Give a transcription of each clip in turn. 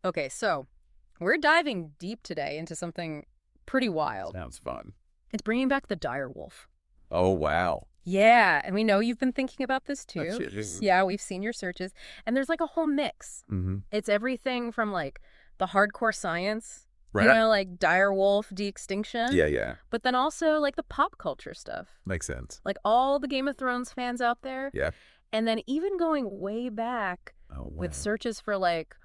Okay, so we're diving deep today into something pretty wild. Sounds fun. It's bringing back the dire wolf. Oh, wow. Yeah, and we know you've been thinking about this too. That's- Yeah, we've seen your searches. And there's like a whole mix. Mm-hmm. It's everything from like the hardcore science, Right. you know, like dire wolf de-extinction. Yeah. But then also like the pop culture stuff. Makes sense. Like all the Game of Thrones fans out there. Yeah. And then even going way back Oh, wow. with searches for like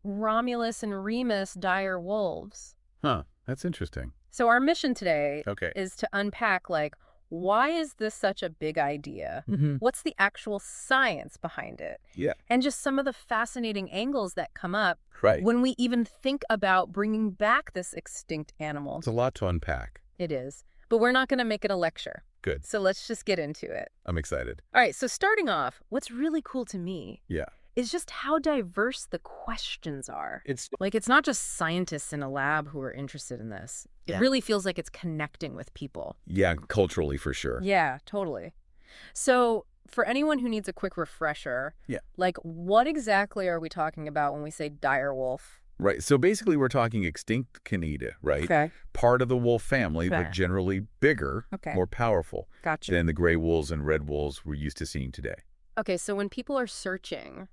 Romulus and Remus dire wolves. Huh. That's interesting. So our mission today Okay. is to unpack, like, why is this such a big idea? Mm-hmm. What's the actual science behind it? Yeah. And just some of the fascinating angles that come up Right. when we even think about bringing back this extinct animal. It's a lot to unpack. It is. But we're not going to make it a lecture. Good. So let's just get into it. I'm excited. All right, so starting off, what's really cool to me Yeah. is just how diverse the questions are. It's Like, it's not just scientists in a lab who are interested in this. It Yeah. really feels like it's connecting with people. culturally for sure. Yeah, totally. So for anyone who needs a quick refresher, Yeah. like, what exactly are we talking about when we say dire wolf? Right. So basically we're talking extinct canida, right? Okay, Part of the wolf family, Okay. but generally bigger, Okay. more powerful gotcha. than the gray wolves and red wolves we're used to seeing today. Okay, so when people are searching,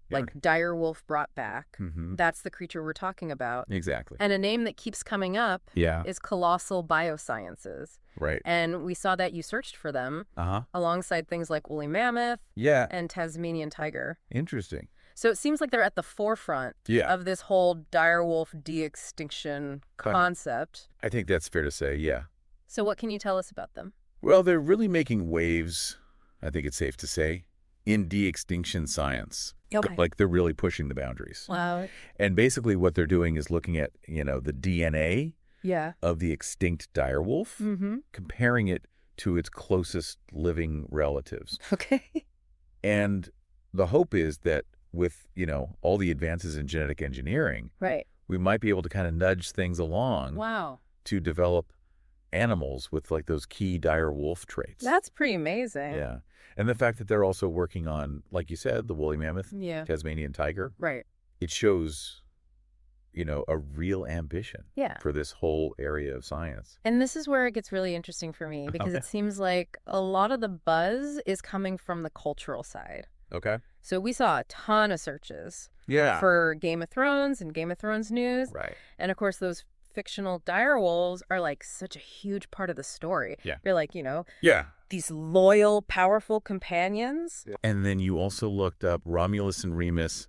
Yeah. like dire wolf brought back, Mm-hmm. that's the creature we're talking about. Exactly. And a name that keeps coming up Yeah. is Colossal Biosciences. Right. And we saw that you searched for them Uh-huh. alongside things like woolly mammoth Yeah. and Tasmanian tiger. Interesting. So it seems like they're at the forefront Yeah. of this whole dire wolf de-extinction Kind of. concept. I think that's fair to say, yeah. So what can you tell us about them? Well, they're really making waves, I think it's safe to say, in de-extinction science. Okay. Like they're really pushing the boundaries. Wow. And basically what they're doing is looking at, the DNA Yeah. of the extinct dire wolf, Mm-hmm. comparing it to its closest living relatives. Okay. And the hope is that with, all the advances in genetic engineering, Right. we might be able to kind of nudge things along Wow. to develop animals with like those key dire wolf traits. That's pretty amazing. Yeah. And the fact that they're also working on, like you said, the woolly mammoth, Yeah. Tasmanian tiger, Right. it shows, a real ambition Yeah. for this whole area of science. And this is where it gets really interesting for me because Okay. it seems like a lot of the buzz is coming from the cultural side. Okay. So we saw a ton of searches Yeah. for Game of Thrones and Game of Thrones news. Right. And of course, those fictional dire wolves are like such a huge part of the story. Yeah. They're like, Yeah. these loyal, powerful companions. And then you also looked up Romulus and Remus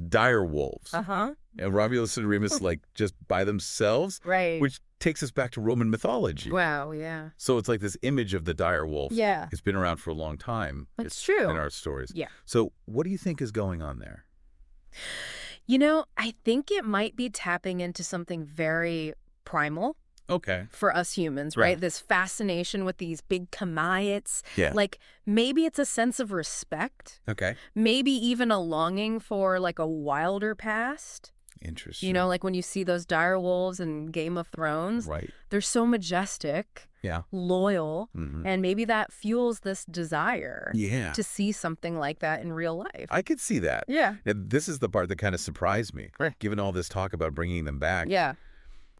dire wolves. Uh-huh. And Romulus and Remus, like, just by themselves, Right. which takes us back to Roman mythology. Wow, yeah. So it's like this image of the dire wolf. Yeah. It's been around for a long time. It's true. In our stories. Yeah. So what do you think is going on there? I think it might be tapping into something very primal Okay. for us humans, Right. right? This fascination with these big Kamayites. Yeah. Like, maybe it's a sense of respect. Okay. Maybe even a longing for, like, a wilder past. Interesting. Like when you see those dire wolves in Game of Thrones. Right. They're so majestic, Yeah. loyal, Mhm. and maybe that fuels this desire Yeah. to see something like that in real life. I could see that. Yeah. And this is the part that kind of surprised me. Right. Given all this talk about bringing them back. Yeah.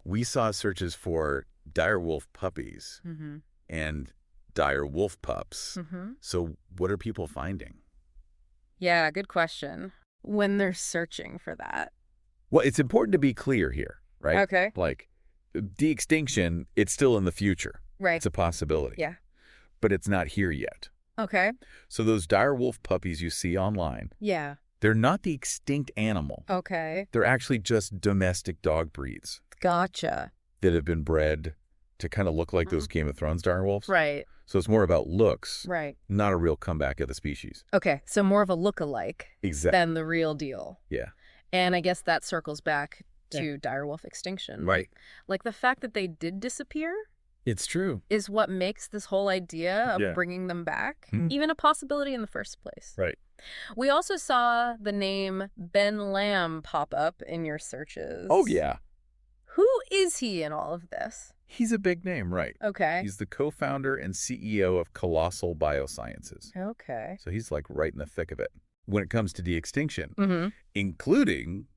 We saw searches for dire wolf puppies Mm-hmm. and dire wolf pups. Mm-hmm. So what are people finding? Yeah, good question. When they're searching for that. Well, it's important to be clear here, right? Okay. Like de-extinction, it's still in the future. Right. It's a possibility. Yeah. But it's not here yet. Okay. So those dire wolf puppies you see online, Yeah. they're not the extinct animal. Okay. They're actually just domestic dog breeds Gotcha. that have been bred to kind of look like those Game of Thrones dire wolves. Right. So it's more about looks, Right. not a real comeback of the species. Okay. So more of a look-alike Exactly. than the real deal. Yeah. And I guess that circles back to direwolf extinction. Right. Like the fact that they did disappear It's true. is what makes this whole idea of Yeah. bringing them back Hmm. even a possibility in the first place. Right. We also saw the name Ben Lamb pop up in your searches. Oh, yeah. Who is he in all of this? He's a big name, right? Okay. He's the co-founder and CEO of Colossal Biosciences. Okay. So he's like right in the thick of it when it comes to de-extinction, Mm-hmm. including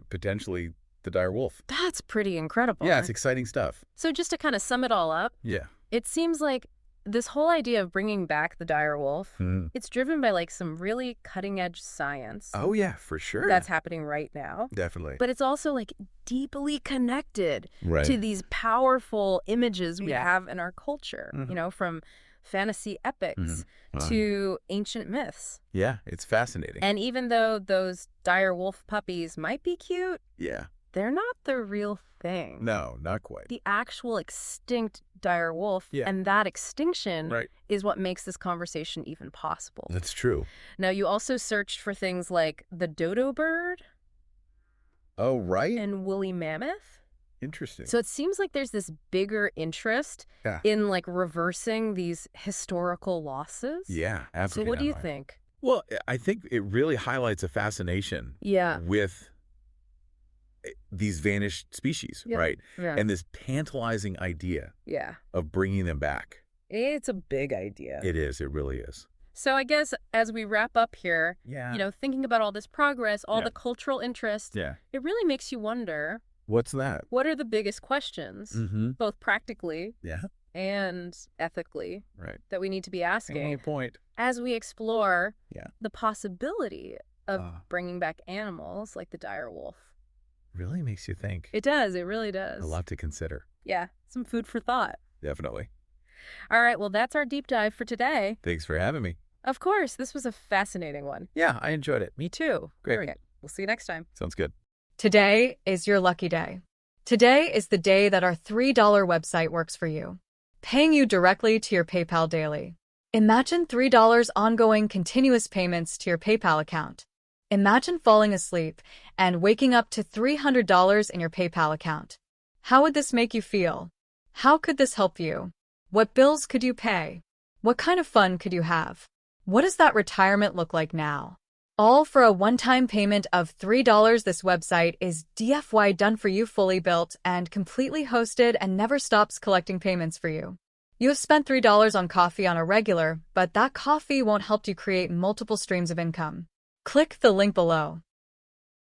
potentially the dire wolf. That's pretty incredible. Yeah, it's exciting stuff. So just to kind of sum it all up, Yeah. it seems like this whole idea of bringing back the dire wolf, it's driven by like some really cutting edge science. Oh, yeah, for sure. That's happening right now. Definitely. But it's also like deeply connected Right. to these powerful images we have in our culture, from fantasy epics to ancient myths. Yeah, it's fascinating. And even though those dire wolf puppies might be cute, Yeah. they're not the real thing. No, not quite. The actual extinct dire wolf and that extinction is what makes this conversation even possible. That's true. Now, you also searched for things like the dodo bird. Oh, right. And woolly mammoth. Interesting. So it seems like there's this bigger interest in like reversing these historical losses. Yeah, absolutely. So what do you think? Well, I think it really highlights a fascination with these vanished species, right? Yeah. And this tantalizing idea of bringing them back. It's a big idea. It is. It really is. So I guess as we wrap up here, thinking about all this progress, all the cultural interest, it really makes you wonder, what's that? What are the biggest questions, both practically and ethically, that we need to be asking Good point. as we explore the possibility of bringing back animals like the dire wolf? Really makes you think. It does. It really does. A lot to consider. Yeah, some food for thought. Definitely. All right, well, that's our deep dive for today. Thanks for having me. Of course, this was a fascinating one. Yeah, I enjoyed it. Me too. Great. Okay, we'll see you next time. Sounds good. Today is your lucky day. Today is the day that our $3 website works for you, paying you directly to your PayPal daily. Imagine $3 ongoing continuous payments to your PayPal account. Imagine falling asleep and waking up to $300 in your PayPal account. How would this make you feel? How could this help you? What bills could you pay? What kind of fun could you have? What does that retirement look like now? All for a one-time payment of $3. This website is DFY done for you, fully built and completely hosted, and never stops collecting payments for you. You have spent $3 on coffee on a regular, but that coffee won't help you create multiple streams of income. Click the link below.